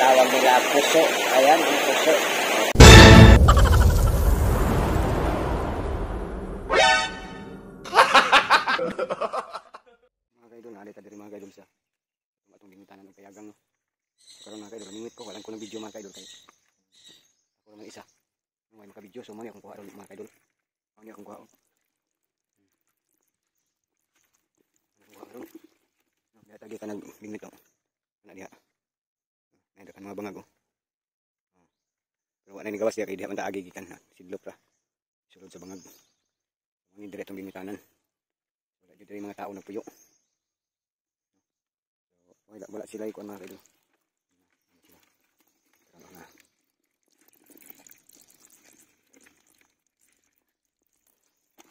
tinatawag nila puso. Ayan, yung puso. Mga kaidol, nakita diri mga kaidol sa matong limitanan ng kayagang. Karon mga kaidol, nimit ko walang ko ng video mga kaidol kay ako lang isa. May maka-video so mo ni akong kuha ron mga kaidol. Ako ni akong kuha. Tagi ka nagbingit ako. Ano diha? Nanda kan mga bangag oh. Pero wala ni gawas diha kay diha man ta agi gikan ha. Sidlop ra. Sulod sa bangag. Mani diretong bingitanan. Wala jud diri mga tao nagpuyo. So wala sila ikon mga kaidol.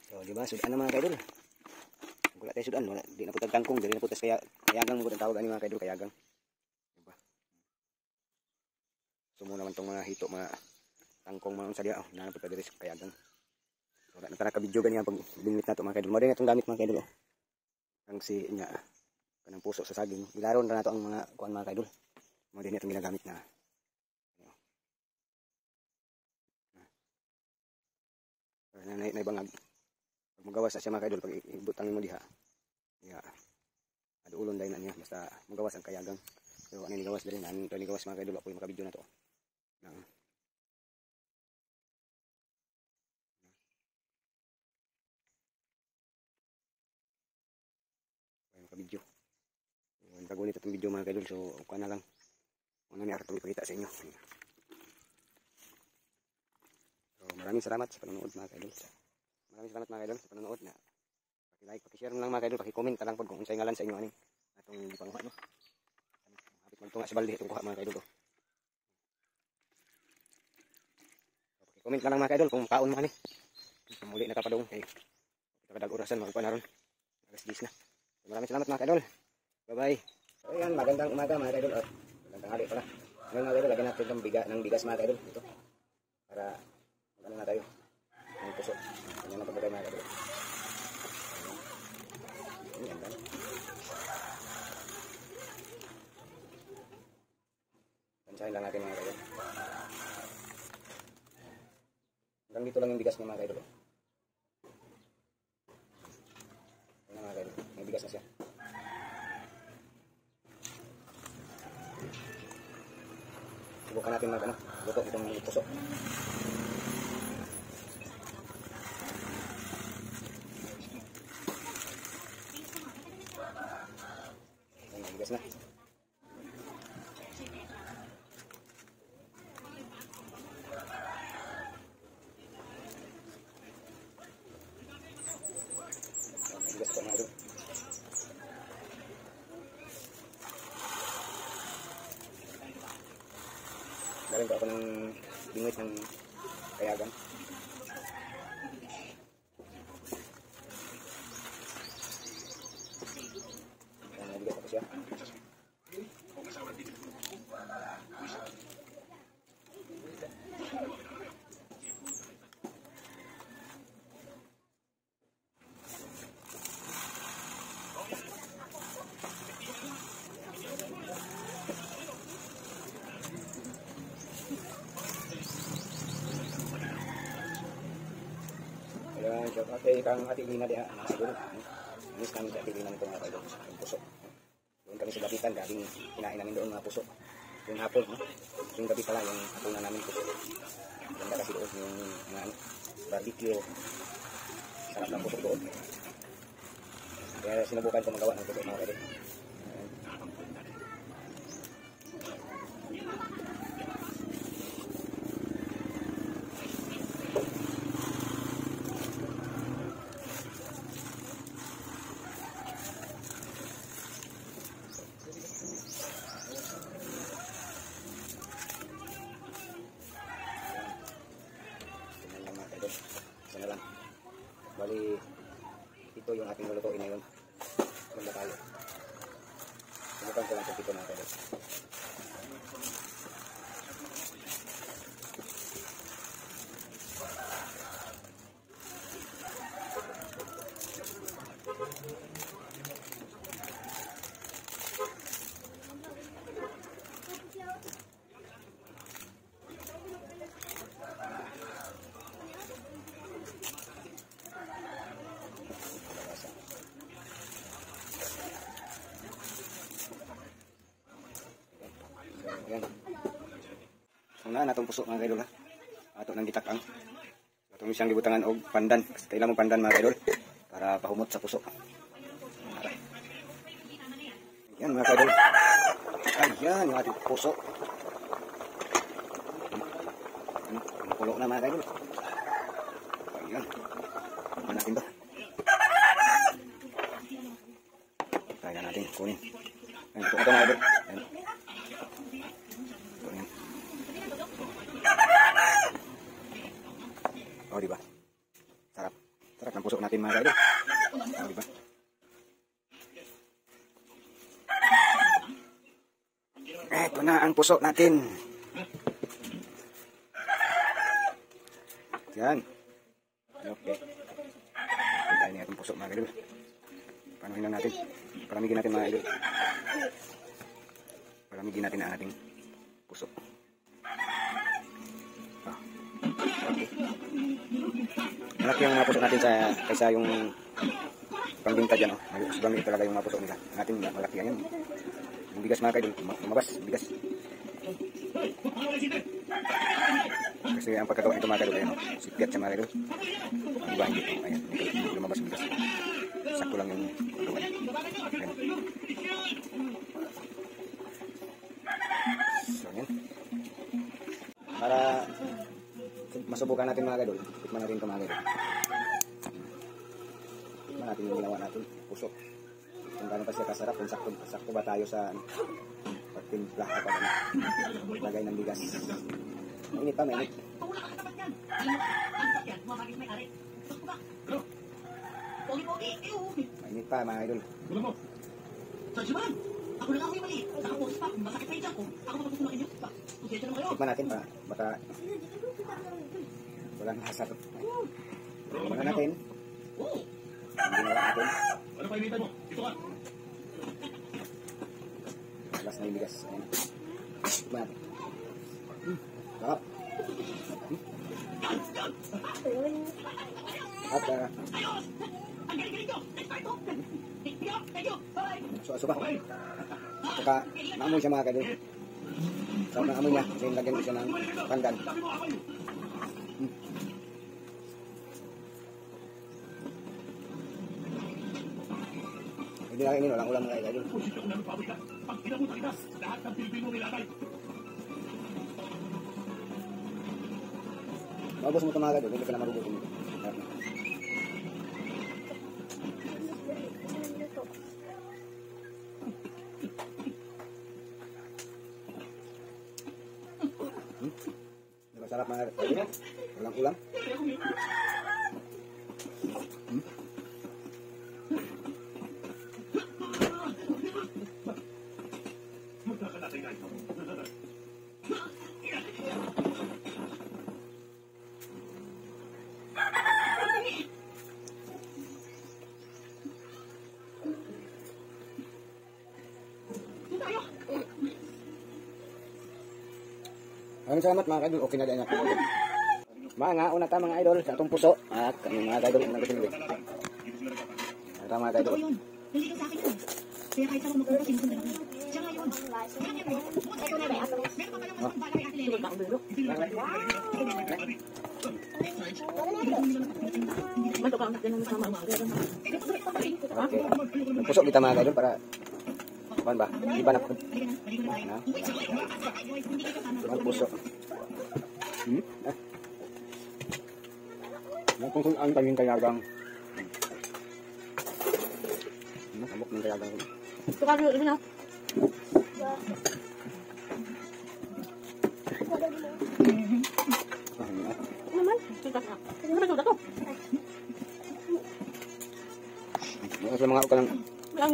So di ba sudan na mga kaidol. Wala tayo sudan, wala di na putag tangkong, di na putas kayagang mo tawag ani mga kaidol kayagang. Diba? So mo naman tong mga hito mga tangkong mga unsa diha, na putag diri sa kayagang. Wala na ka video ganyan pag limit nato mga kaidol. Mo din atong gamit mga kaidol. Ang si nya kanang puso sa saging. Ilaron ra nato ang mga kuan mga kaidol. Mo din atong ginagamit na. Na bangag. Pag magawas na siya mga kaidol, pag ibutangin mo diha, yeah, aduulon dahil na niya, basta magawas ang kayagang. So ano yung gawas din, ano yung gawas mga kaidol, ako yung makabidyo na to. Ako yung makabidyo. Kagunit itong video mga kaidol, so ako na lang. Ano niya, itong ipakita sa inyo. So maraming salamat sa panonood mga kaidol. Maraming salamat mga kaidol sa panonood na paki-like, paki-share lang mga kaidol, paki-comment na lang po kung unsay ngalan sa inyo ani atong gipanguha no. Hapit man to nga sa balde itong kuha mga kaidol ko. So, paki-comment na lang mga kaidol kung kaon mo ani. Muli na kapadong kay kadag orasan magkuha na ron. Alas 10 na. So, maraming salamat mga kaidol. Bye-bye. So ayan, magandang umaga mga kaidol. Magandang hali pala. Ngayon mga kaidol, lagyan natin ng bigas mga kaidol ito. Para magano na tayo. Ang puso. Ganyan ang pagbagay mga kaidol. Ayan lang. Pansahin lang natin mga kaidol. Hanggang dito lang yung bigas niya mga kaidol. Ayan mga kaidol. May bigas na siya. Subukan natin mag luto itong puso. Bigas na. Bigas pa na. Galing pa ako ng bingwit ng kayagan. Nabigas ako siya. Ayan, so okay, kang Ate Lina diha, siguro. Miss kami sa Ate Lina nito mga kaidol, ang puso. Doon kami sa Dapitan, galing kinain namin doon mga puso. Yung hapon, no? Yung gabi pala, yung hapon na namin puso. Ganda kasi doon yung mga barbecue. Sarap ng puso doon. Kaya sinubukan ko magawa ng puso mga kaidol. Isa na lang. Bali, ito yung ating lulutuin ngayon. Maganda tayo. Subukan ko lang kung ito mga kaidol. Ayan. Una natong puso mga kaidol ha. Ato nang gitak-ang. Atong siyang gibutangan og pandan. Kailangan mo pandan mga kaidol para pahumot sa puso. Yan mga kaidol. Ayan yung ating puso. Pulo na mga kaidol. Ayan. Ano natin ba? Kaya natin kunin. Ayan, ito mga kaidol. Ayan. Ito yan. Oh, diba? Sarap. Sarap ng puso natin mga kaidol. Oh, diba? Ito na ang puso natin. Yan. Okay. Tayo na itong puso mga kaidol. Panuhin lang natin. Palamigin natin mga kaidol. Palamigin natin ang ating puso. Okay. Malaki yung mga puso natin kaysa yung pangbinta dyan. Sobrang liit talaga yung mga puso nila. Natin malaki yan. Yung bigas mga kaidol. Lumabas. Bigas. Kasi ang pagkagawa nito mga kaidol. Ayan. Sipiat siya mga kaidol. Ang iba hindi. Ayan. Hindi lumabas yung bigas. Sakto lang yung paggawa. Ayan. So yan. Para masubukan natin mga kaidol. Tikman natin ito mga kaidol. Tikman natin yung ginawa natin. Puso. Kung gano'n pa siya kasarap. Kung sakto ba tayo sa pagtimpla o paglagay ng bigas. Mainit pa, mainit. Mainit pa mga idol. Tikman natin pa. Baka walang hasar. Tikman natin. Ang ginawa natin. Ano pa initan mo? Ito ka. Alas na yung bigas. Ayan. Tikman natin. Sarap. At suka. Saka naamoy siya mga kaidol. Sarap ng amoy niya. Kasi lagyan ko siya ng pandan. Hindi lang walang ulam mga kaidol. Maubos mo ito mga kaidol. Hindi ka na marugutin mo. Diba sarap mga kaidol? Walang ulam. Maraming salamat mga kaidol. Okay na din ako. Mga una ta mga idol sa atong puso. At kami mga kaidol ang nagsisilbi. Ito mga kaidol. Hindi ko sa akin yun. Kaya kahit ako magkakaroon, sinusunod ako. Siya nga yun. Ito na ba? Meron pa pala mga balay at lele. Okay. Ang puso kita mga kaidol para kuan ba? Iba na po. Ang puso. Kung ang tayong kayagang. Amok ng kayagang. Ito ka rin na. Naman? Ito ka. Ano ba ito? Wala sila mga uka ng...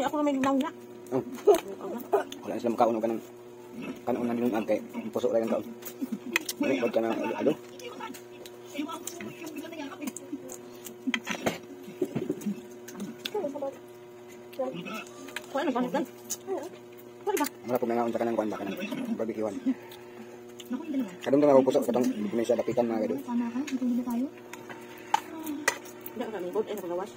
Ako na may nang na. Wala sila makaon uka ng... Kanon na dinungan kay puso rin ang kaon. Huwag ka na alo. Kuha na ba? Kuha ba? Wala po may nga unta ka ng kuhan ba ka ng barbecue-an. Kadong ka mapupuso katong hindi siya dapitan mga kaidol. Sana ka? Matulog na tayo? Hindi ka kami bod. Ay, nakagawas.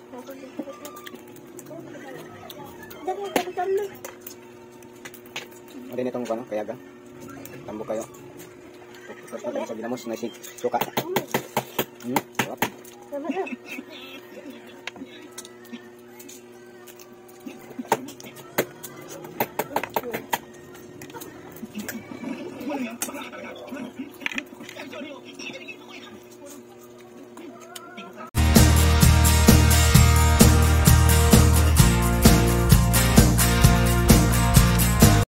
Ano din itong kayaga? Tambok kayo. Tapos na tayo sa ginamos na suka. Sarap.